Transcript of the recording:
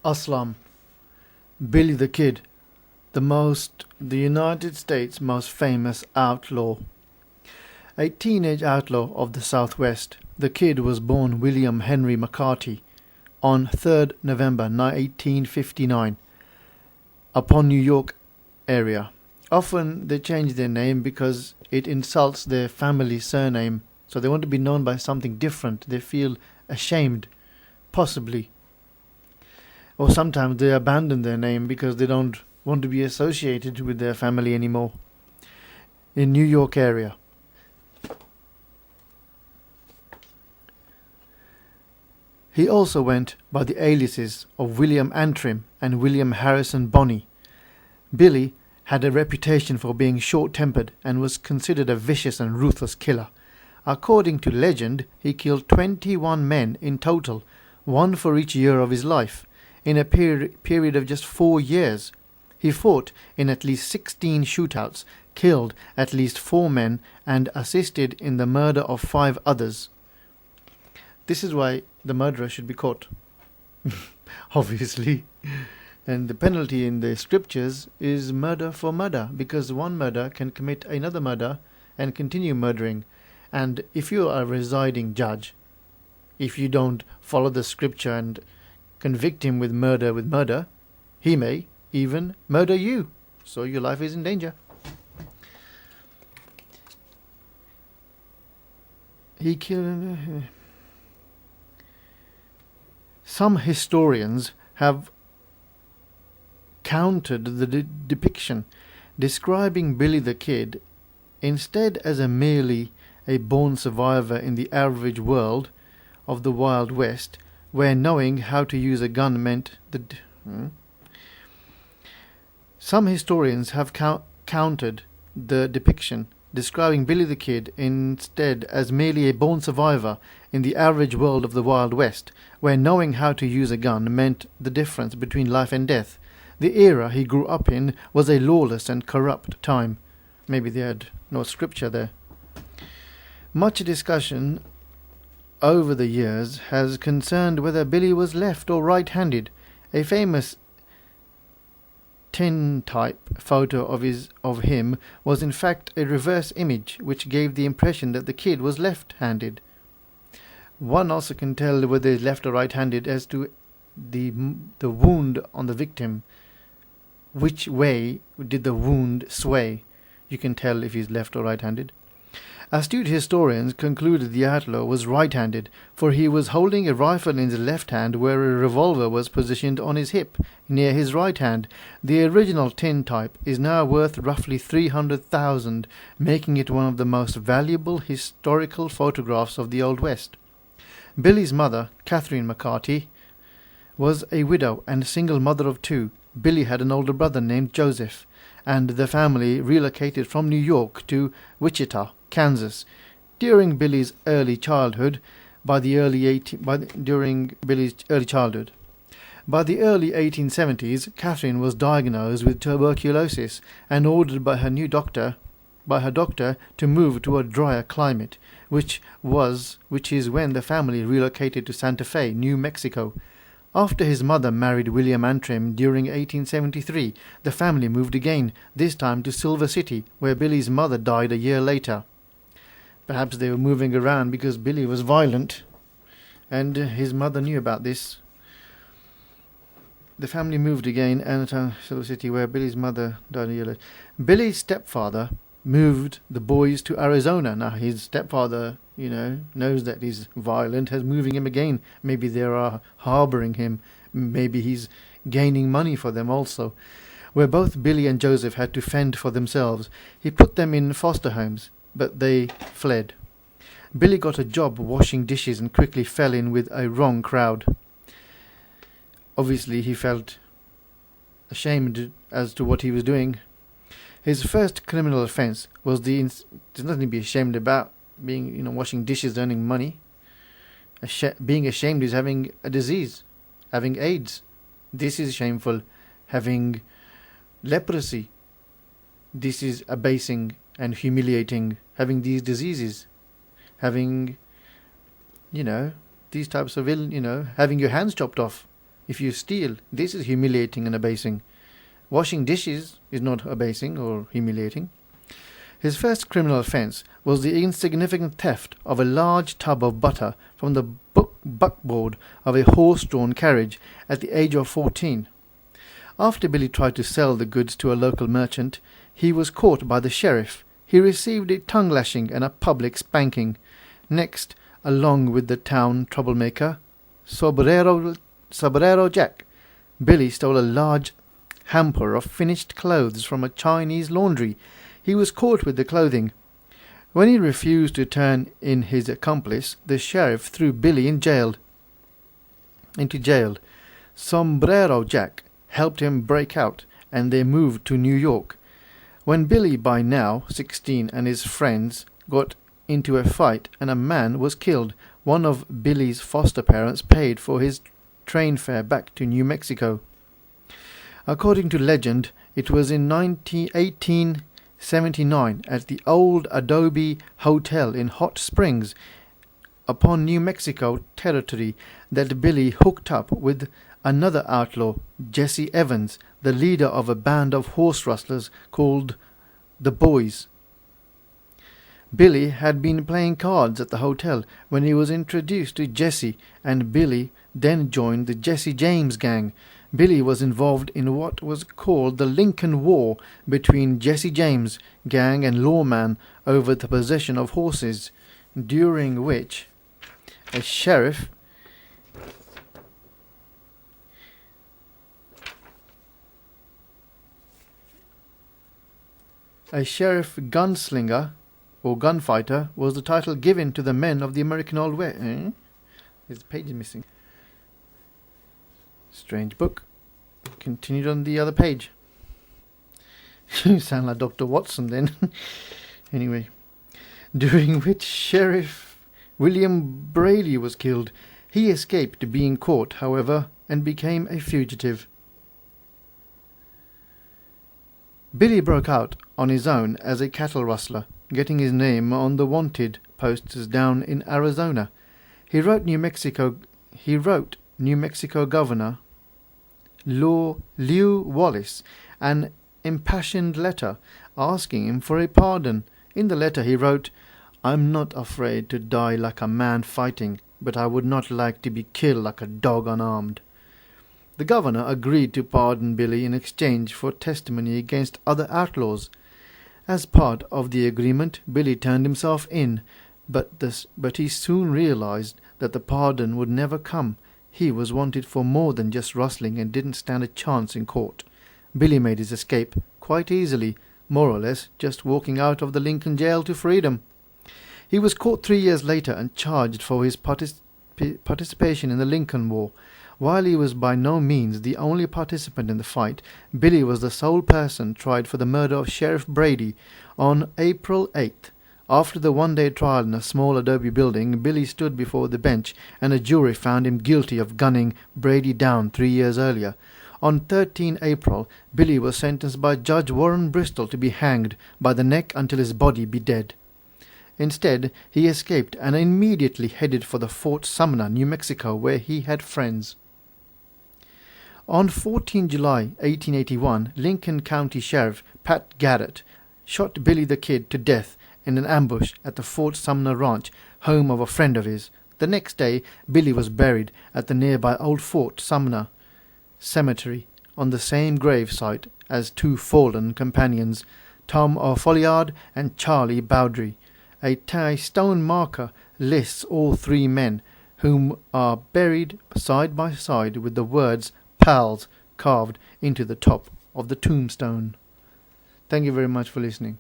Aslam, Billy the Kid, the United States' most famous outlaw. A teenage outlaw of the Southwest, the Kid was born William Henry McCarty on 3rd November 1859 upon New York area. Often they change their name because it insults their family surname, so they want to be known by something different. They feel ashamed, possibly. Or sometimes they abandon their name because they don't want to be associated with their family anymore. In New York area. He also went by the aliases of William Antrim and William Harrison Bonney. Billy had a reputation for being short-tempered and was considered a vicious and ruthless killer. According to legend, he killed 21 men in total, one for each year of his life, in a period of just 4 years. He fought in at least 16 shootouts, killed at least 4 men, and assisted in the murder of 5 others. This is why the murderer should be caught. Obviously. And the penalty in the scriptures is murder for murder, because one murder can commit another murder and continue murdering. And if you are a residing judge, if you don't follow the scripture and convict him with murder, he may even murder you. So your life is in danger. He killed... Some historians have countered the depiction, describing Billy the Kid instead as merely a born survivor in the average world of the Wild West, where knowing how to use a gun meant Some historians have countered the depiction, describing Billy the Kid instead as merely a born survivor in the average world of the Wild West, where knowing how to use a gun meant the difference between life and death. The era he grew up in was a lawless and corrupt time. Maybe they had no scripture there. Much discussion over the years has concerned whether Billy was left or right-handed. A famous tintype photo of him was in fact a reverse image, which gave the impression that the Kid was left-handed. One also can tell whether he's left or right-handed as to the wound on the victim. Which way did the wound sway? You can tell if he's left or right-handed. Astute historians concluded the outlaw was right-handed, for he was holding a rifle in his left hand where a revolver was positioned on his hip, near his right hand. The original tintype is now worth roughly $300,000, making it one of the most valuable historical photographs of the Old West. Billy's mother, Catherine McCarty, was a widow and single mother of 2. Billy had an older brother named Joseph, and the family relocated from New York to Wichita, Kansas. During Billy's early childhood, by the early 1870s, Catherine was diagnosed with tuberculosis and ordered by her doctor to move to a drier climate, which is when the family relocated to Santa Fe, New Mexico. After his mother married William Antrim during 1873, the family moved again, this time to Silver City, where Billy's mother died a year later. Perhaps they were moving around because Billy was violent, and his mother knew about this. The family moved again to Silver City, where Billy's mother died a year later. Billy's stepfather moved the boys to Arizona. Now his stepfather, knows that he's violent, has moving him again. Maybe they are harboring him. Maybe he's gaining money for them also. Where both Billy and Joseph had to fend for themselves. He put them in foster homes, but they fled. Billy got a job washing dishes and quickly fell in with a wrong crowd. Obviously he felt ashamed as to what he was doing. His first criminal offence was there's nothing to be ashamed about, being, washing dishes, earning money. Being ashamed is having a disease, having AIDS. This is shameful. Having leprosy. This is abasing and humiliating. Having these diseases. Having, these types of having your hands chopped off. If you steal, this is humiliating and abasing. Washing dishes is not abasing or humiliating. His first criminal offence was the insignificant theft of a large tub of butter from the buckboard of a horse-drawn carriage at the age of 14. After Billy tried to sell the goods to a local merchant, he was caught by the sheriff. He received a tongue-lashing and a public spanking. Next, along with the town troublemaker, Sobrero Jack, Billy stole a large hamper of finished clothes from a Chinese laundry. He was caught with the clothing. When he refused to turn in his accomplice, the sheriff threw Billy into jail. Sombrero Jack helped him break out, and they moved to New York. When Billy, by now 16, and his friends got into a fight and a man was killed, one of Billy's foster parents paid for his train fare back to New Mexico. According to legend, it was in 1879 at the old Adobe Hotel in Hot Springs, upon New Mexico territory, that Billy hooked up with another outlaw, Jesse Evans, the leader of a band of horse rustlers called the Boys. Billy had been playing cards at the hotel when he was introduced to Jesse, and Billy then joined the Jesse James gang. Billy was involved in what was called the Lincoln War between Jesse James' gang and lawman over the possession of horses, during which a sheriff gunslinger or gunfighter was the title given to the men of the American Old West. There's a page missing. Strange book. Continued on the other page. You sound like Dr. Watson then. Anyway. During which Sheriff William Brady was killed. He escaped being caught, however, and became a fugitive. Billy broke out on his own as a cattle rustler, getting his name on the wanted posters down in Arizona. He wrote New Mexico Governor Lew Wallace an impassioned letter asking him for a pardon. In the letter he wrote, "I'm not afraid to die like a man fighting, but I would not like to be killed like a dog unarmed." The governor agreed to pardon Billy in exchange for testimony against other outlaws. As part of the agreement, Billy turned himself in, but he soon realized that the pardon would never come. He was wanted for more than just rustling and didn't stand a chance in court. Billy made his escape quite easily, more or less just walking out of the Lincoln jail to freedom. He was caught 3 years later and charged for his participation in the Lincoln War. While he was by no means the only participant in the fight, Billy was the sole person tried for the murder of Sheriff Brady on April 8th. After the one-day trial in a small adobe building, Billy stood before the bench and a jury found him guilty of gunning Brady down 3 years earlier. On 13 April, Billy was sentenced by Judge Warren Bristol to be hanged by the neck until his body be dead. Instead, he escaped and immediately headed for the Fort Sumner, New Mexico, where he had friends. On 14 July 1881, Lincoln County Sheriff Pat Garrett shot Billy the Kid to death in an ambush at the Fort Sumner Ranch, home of a friend of his. The next day, Billy was buried at the nearby Old Fort Sumner Cemetery on the same grave site as two fallen companions, Tom Folliard and Charlie Bowdry. A stone marker lists all three men, whom are buried side by side with the words "Pals" carved into the top of the tombstone. Thank you very much for listening.